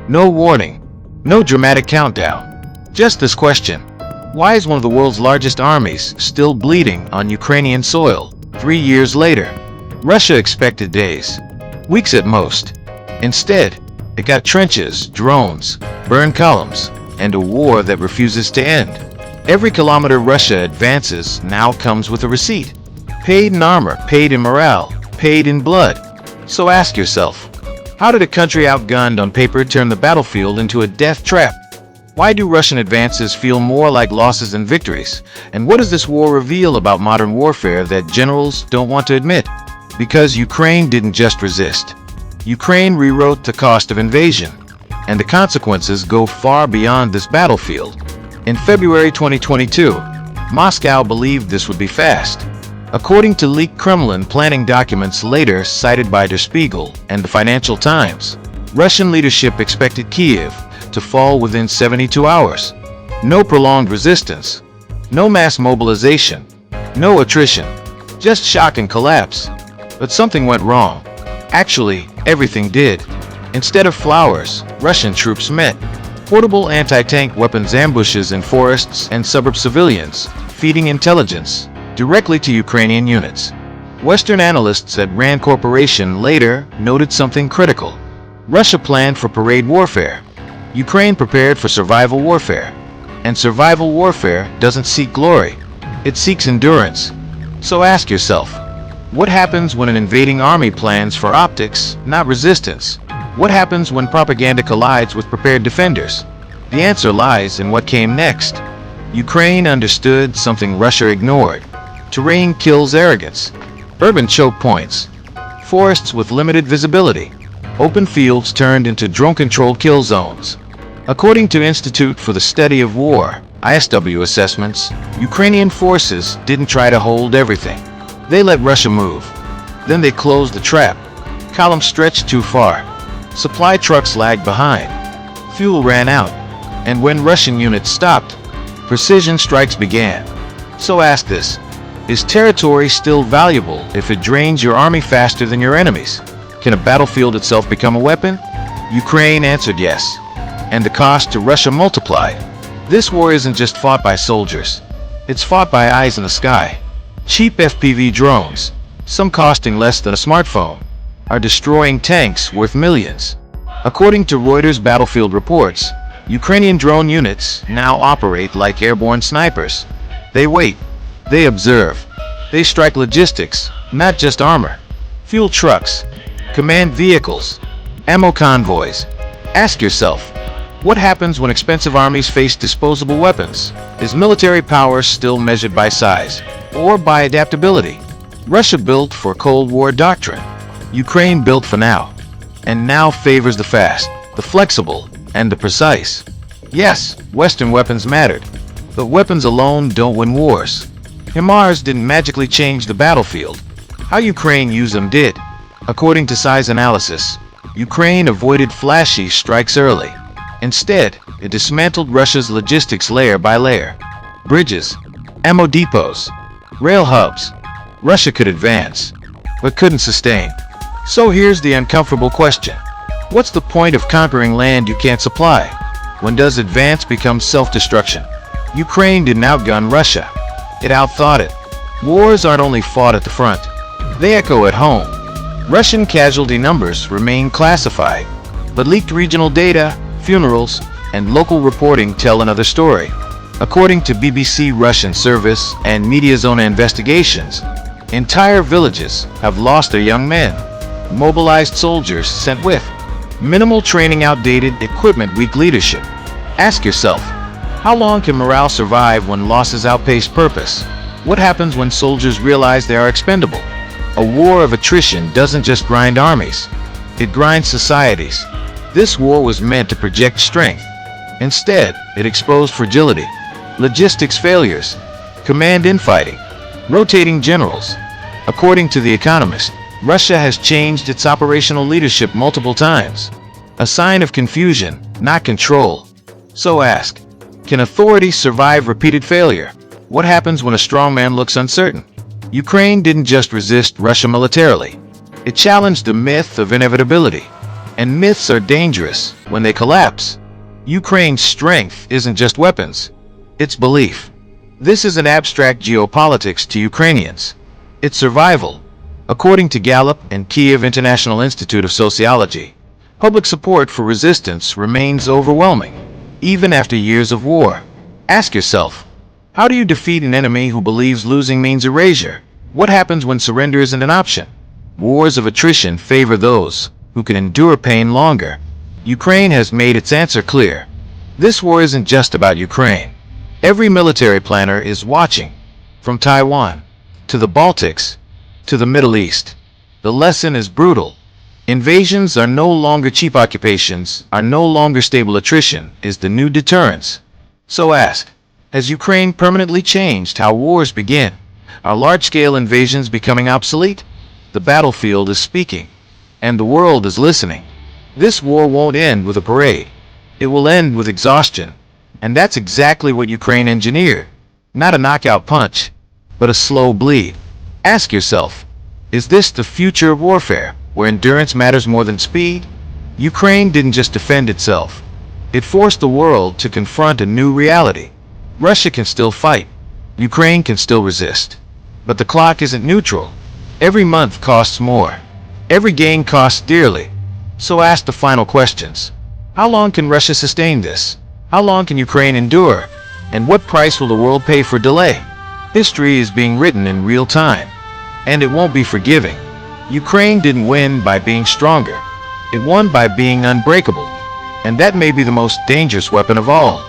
No warning, no dramatic countdown. Just this question: why is one of the world's largest armies still bleeding on Ukrainian soil 3 years later? Russia expected days, weeks at most. Instead, it got trenches, drones, burned columns, and a war that refuses to end. Every kilometer Russia advances now comes with a receipt. Paid in armor, paid in morale, paid in blood. So ask yourself, how did a country outgunned on paper turn the battlefield into a death trap? Why do Russian advances feel more like losses than victories? And what does this war reveal about modern warfare that generals don't want to admit? Because Ukraine didn't just resist. Ukraine rewrote the cost of invasion, and the consequences go far beyond this battlefield. In February 2022, Moscow believed this would be fast. According to leaked Kremlin planning documents later cited by Der Spiegel and the Financial Times, Russian leadership expected Kiev to fall within 72 hours. No prolonged resistance, no mass mobilization, no attrition, just shock and collapse. But something went wrong. Actually, everything did. Instead of flowers, Russian troops met. Portable anti-tank weapons ambushes in forests and suburb civilians, feeding intelligence directly to Ukrainian units. Western analysts at RAND Corporation later noted something critical. Russia planned for parade warfare. Ukraine prepared for survival warfare. And survival warfare doesn't seek glory. It seeks endurance. So ask yourself, what happens when an invading army plans for optics, not resistance? What happens when propaganda collides with prepared defenders? The answer lies in what came next. Ukraine understood something Russia ignored. Terrain kills arrogance. Urban choke points. Forests with limited visibility. Open fields turned into drone-controlled kill zones. According to Institute for the Study of War, ISW assessments, Ukrainian forces didn't try to hold everything. They let Russia move. Then they closed the trap. Columns stretched too far. Supply trucks lagged behind. Fuel ran out. And when Russian units stopped, precision strikes began. So ask this: is territory still valuable if it drains your army faster than your enemies? Can a battlefield itself become a weapon? Ukraine answered yes. And the cost to Russia multiplied. This war isn't just fought by soldiers. It's fought by eyes in the sky. Cheap FPV drones, some costing less than a smartphone, are destroying tanks worth millions. According to Reuters battlefield reports, Ukrainian drone units now operate like airborne snipers. They wait, they observe, they strike logistics, not just armor. Fuel trucks, command vehicles, ammo convoys. Ask yourself, what happens when expensive armies face disposable weapons? Is military power still measured by size, or by adaptability? Russia built for Cold War doctrine. Ukraine built for now. And now favors the fast, the flexible, and the precise. Yes, Western weapons mattered, but weapons alone don't win wars. HIMARS didn't magically change the battlefield. How Ukraine used them did. According to size analysis, Ukraine avoided flashy strikes early. Instead, it dismantled Russia's logistics layer by layer. Bridges, ammo depots, rail hubs. Russia could advance, but couldn't sustain. So here's the uncomfortable question. What's the point of conquering land you can't supply? When does advance become self-destruction? Ukraine didn't outgun Russia. It outthought it. Wars aren't only fought at the front. They echo at home. Russian casualty numbers remain classified, but leaked regional data, funerals, and local reporting tell another story. According to BBC Russian service and Mediazona investigations, entire villages have lost their young men. Mobilized soldiers sent with minimal training, outdated equipment, weak leadership. Ask yourself, how long can morale survive when losses outpace purpose? What happens when soldiers realize they are expendable? A war of attrition doesn't just grind armies, it grinds societies. This war was meant to project strength. Instead, it exposed fragility, logistics failures, command infighting, rotating generals. According to The Economist, Russia has changed its operational leadership multiple times. A sign of confusion, not control. So ask, can authority survive repeated failure? What happens when a strongman looks uncertain? Ukraine didn't just resist Russia militarily. It challenged the myth of inevitability. And myths are dangerous when they collapse. Ukraine's strength isn't just weapons, it's belief. This isn't abstract geopolitics to Ukrainians. It's survival. According to Gallup and Kiev International Institute of Sociology, public support for resistance remains overwhelming, even after years of war. Ask yourself, how do you defeat an enemy who believes losing means erasure? What happens when surrender isn't an option? Wars of attrition favor those who can endure pain longer. Ukraine has made its answer clear. This war isn't just about Ukraine. Every military planner is watching, from Taiwan to the Baltics to the Middle East. The lesson is brutal. Invasions are no longer cheap occupations, are no longer stable. Attrition is the new deterrence. So ask, has Ukraine permanently changed how wars begin? Are large-scale invasions becoming obsolete? The battlefield is speaking, and the world is listening. This war won't end with a parade. It will end with exhaustion. And that's exactly what Ukraine engineered. Not a knockout punch, but a slow bleed. Ask yourself, is this the future of warfare, where endurance matters more than speed? Ukraine didn't just defend itself. It forced the world to confront a new reality. Russia can still fight. Ukraine can still resist. But the clock isn't neutral. Every month costs more. Every gain costs dearly. So ask the final questions. How long can Russia sustain this? How long can Ukraine endure? And what price will the world pay for delay? History is being written in real time, and it won't be forgiving. Ukraine didn't win by being stronger. It won by being unbreakable. And that may be the most dangerous weapon of all.